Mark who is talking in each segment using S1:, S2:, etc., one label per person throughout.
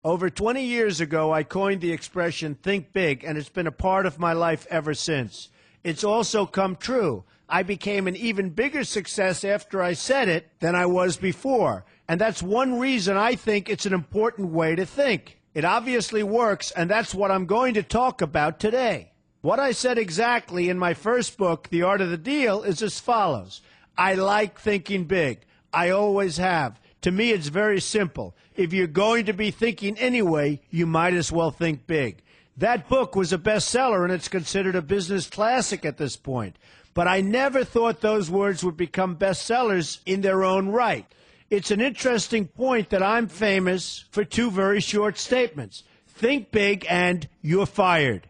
S1: Over 20 years ago, I coined the expression, think big, and it's been a part of my life ever since. It's also come true. I became an even bigger success after I said it than I was before. And that's one reason I think it's an important way to think. It obviously works, and that's what I'm going to talk about today. What I said exactly in my first book, The Art of the Deal, is as follows. I like thinking big. I always have. To me, it's very simple. If you're going to be thinking anyway, you might as well think big. That book was a bestseller, and it's considered a business classic at this point. But I never thought those words would become bestsellers in their own right. It's an interesting point that I'm famous for two very short statements. Think big and you're fired.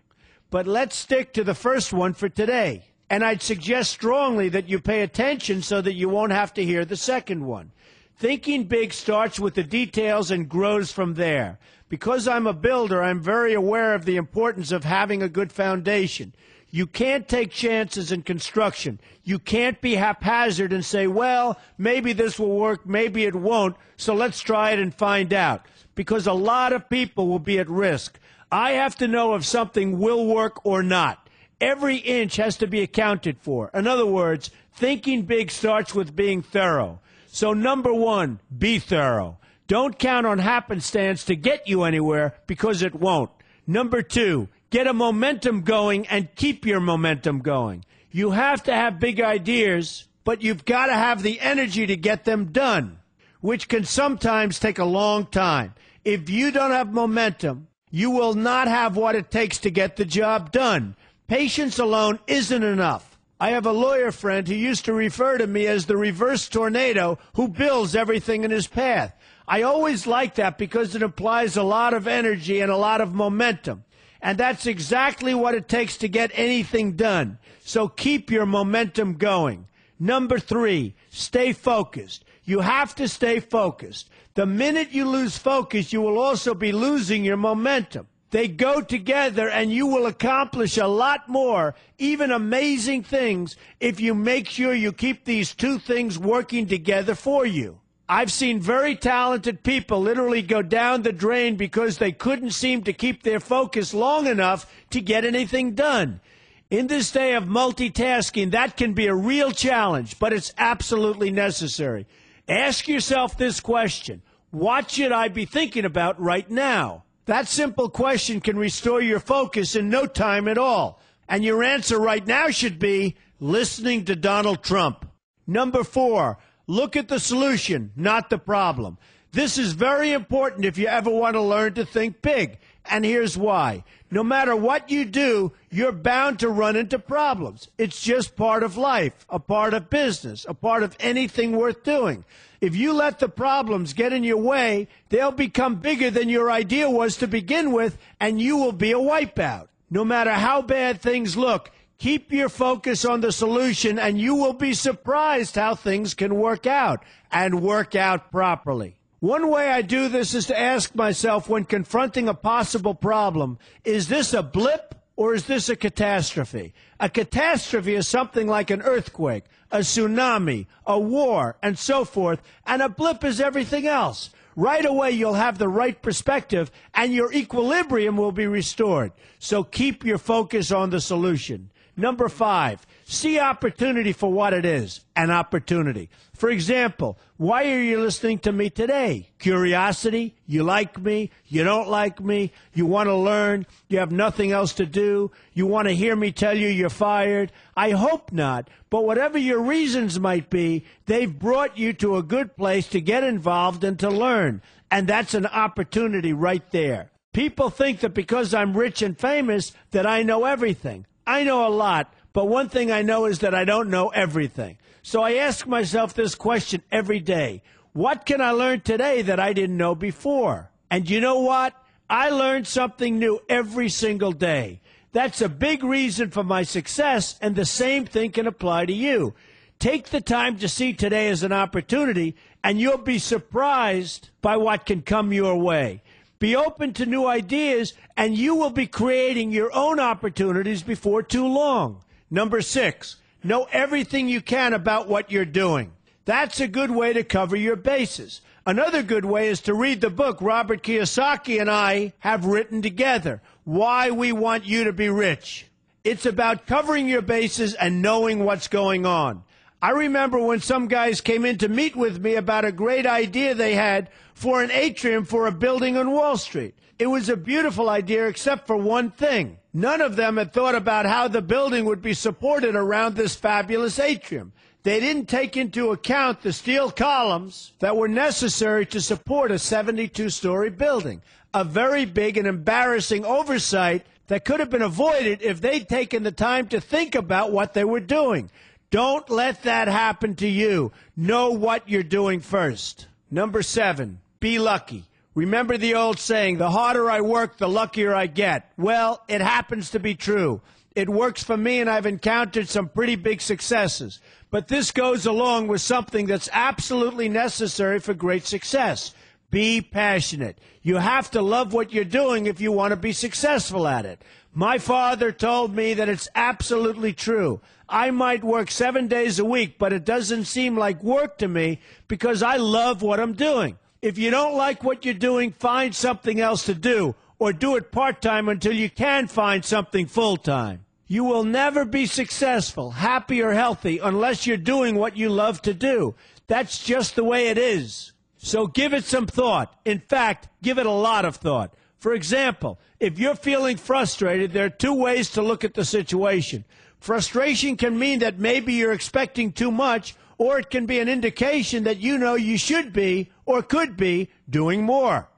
S1: But let's stick to the first one for today. And I'd suggest strongly that you pay attention so that you won't have to hear the second one. Thinking big starts with the details and grows from there. Because I'm a builder, I'm very aware of the importance of having a good foundation. You can't take chances in construction. You can't be haphazard and say, well, maybe this will work, maybe it won't, so let's try it and find out. Because a lot of people will be at risk. I have to know if something will work or not. Every inch has to be accounted for. In other words, thinking big starts with being thorough. So number one, be thorough. Don't count on happenstance to get you anywhere because it won't. Number two, get a momentum going and keep your momentum going. You have to have big ideas, but you've got to have the energy to get them done, which can sometimes take a long time. If you don't have momentum, you will not have what it takes to get the job done. Patience alone isn't enough. I have a lawyer friend who used to refer to me as the reverse tornado who builds everything in his path. I always like that because it implies a lot of energy and a lot of momentum. And that's exactly what it takes to get anything done. So keep your momentum going. Number three, stay focused. You have to stay focused. The minute you lose focus, you will also be losing your momentum. They go together, and you will accomplish a lot more, even amazing things, if you make sure you keep these two things working together for you. I've seen very talented people literally go down the drain because they couldn't seem to keep their focus long enough to get anything done. In this day of multitasking, that can be a real challenge, but it's absolutely necessary. Ask yourself this question: what should I be thinking about right now? That simple question can restore your focus in no time at all. And your answer right now should be listening to Donald Trump. Number four, look at the solution, not the problem. This is very important if you ever want to learn to think big. And here's why. No matter what you do, you're bound to run into problems. It's just part of life, a part of business, a part of anything worth doing. If you let the problems get in your way, they'll become bigger than your idea was to begin with, and you will be a wipeout. No matter how bad things look, keep your focus on the solution, and you will be surprised how things can work out, and work out properly. One way I do this is to ask myself when confronting a possible problem, is this a blip or is this a catastrophe? A catastrophe is something like an earthquake, a tsunami, a war, and so forth, and a blip is everything else. Right away, you'll have the right perspective, and your equilibrium will be restored. So keep your focus on the solution. Number five, see opportunity for what it is, an opportunity. For example, why are you listening to me today? Curiosity? You like me? You don't like me? You want to learn? You have nothing else to do? You want to hear me tell you you're fired? I hope not, but whatever your reasons might be, they've brought you to a good place to get involved and to learn, and that's an opportunity right there. People think that because I'm rich and famous that I know everything. I know a lot, but one thing I know is that I don't know everything. So I ask myself this question every day. What can I learn today that I didn't know before? And you know what? I learn something new every single day. That's a big reason for my success, and the same thing can apply to you. Take the time to see today as an opportunity, and you'll be surprised by what can come your way. Be open to new ideas, and you will be creating your own opportunities before too long. Number six, know everything you can about what you're doing. That's a good way to cover your bases. Another good way is to read the book Robert Kiyosaki and I have written together, Why We Want You to Be Rich. It's about covering your bases and knowing what's going on. I remember when some guys came in to meet with me about a great idea they had for an atrium for a building on Wall Street. It was a beautiful idea except for one thing. None of them had thought about how the building would be supported around this fabulous atrium. They didn't take into account the steel columns that were necessary to support a 72-story building, a very big and embarrassing oversight that could have been avoided if they'd taken the time to think about what they were doing. Don't let that happen to you. Know what you're doing first. Number 7, be lucky. Remember the old saying, the harder I work, the luckier I get. Well, it happens to be true. It works for me, and I've encountered some pretty big successes. But this goes along with something that's absolutely necessary for great success. Be passionate. You have to love what you're doing if you want to be successful at it. My father told me that it's absolutely true. I might work 7 days a week, but it doesn't seem like work to me because I love what I'm doing. If you don't like what you're doing, find something else to do, or do it part-time until you can find something full-time. You will never be successful, happy, or healthy unless you're doing what you love to do. That's just the way it is. So give it some thought. In fact, give it a lot of thought. For example, if you're feeling frustrated, there are 2 ways to look at the situation. Frustration can mean that maybe you're expecting too much, or it can be an indication that you know you should be, or could be, doing more.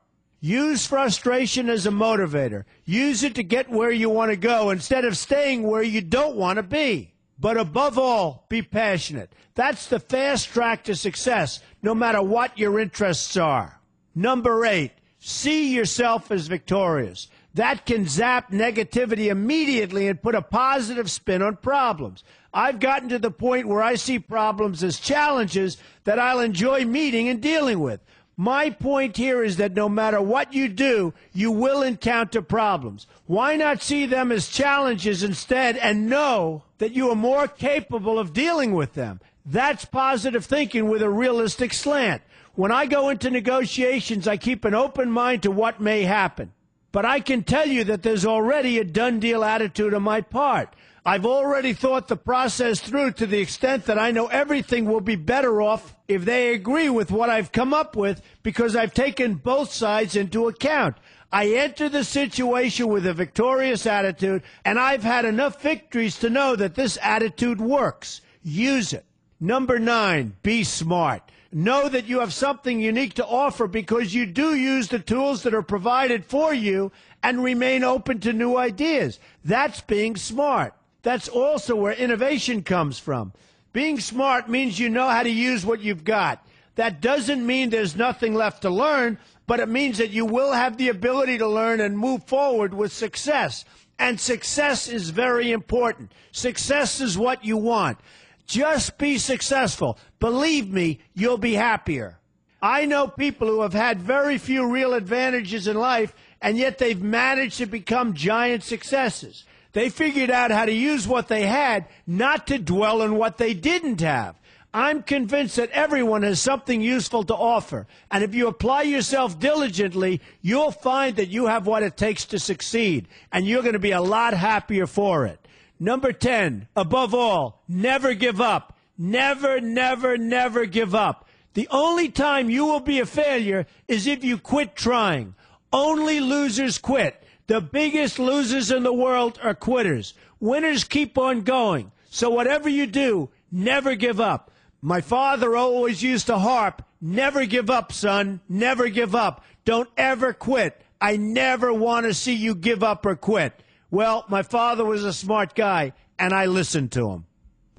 S1: Use frustration as a motivator. Use it to get where you want to go instead of staying where you don't want to be. But above all, be passionate. That's the fast track to success, no matter what your interests are. Number 8, see yourself as victorious. That can zap negativity immediately and put a positive spin on problems. I've gotten to the point where I see problems as challenges that I'll enjoy meeting and dealing with. My point here is that no matter what you do, you will encounter problems. Why not see them as challenges instead and know that you are more capable of dealing with them? That's positive thinking with a realistic slant. When I go into negotiations, I keep an open mind to what may happen. But I can tell you that there's already a done deal attitude on my part. I've already thought the process through to the extent that I know everything will be better off if they agree with what I've come up with because I've taken both sides into account. I enter the situation with a victorious attitude, and I've had enough victories to know that this attitude works. Use it. Number 9, be smart. Know that you have something unique to offer because you do use the tools that are provided for you and remain open to new ideas. That's being smart. That's also where innovation comes from. Being smart means you know how to use what you've got. That doesn't mean there's nothing left to learn, but it means that you will have the ability to learn and move forward with success. And success is very important. Success is what you want. Just be successful. Believe me, you'll be happier. I know people who have had very few real advantages in life, and yet they've managed to become giant successes. They figured out how to use what they had, not to dwell on what they didn't have. I'm convinced that everyone has something useful to offer, and if you apply yourself diligently, you'll find that you have what it takes to succeed, and you're going to be a lot happier for it. Number 10, above all, never give up. Never, never, never give up. The only time you will be a failure is if you quit trying. Only losers quit. The biggest losers in the world are quitters. Winners keep on going. So whatever you do, never give up. My father always used to harp, never give up, son, never give up. Don't ever quit. I never want to see you give up or quit. Well, my father was a smart guy, and I listened to him.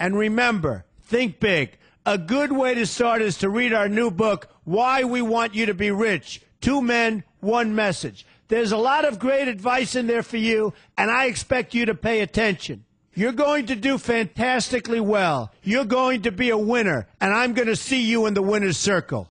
S1: And remember, think big. A good way to start is to read our new book, Why We Want You to Be Rich. 2 men, 1 message. There's a lot of great advice in there for you, and I expect you to pay attention. You're going to do fantastically well. You're going to be a winner, and I'm going to see you in the winner's circle.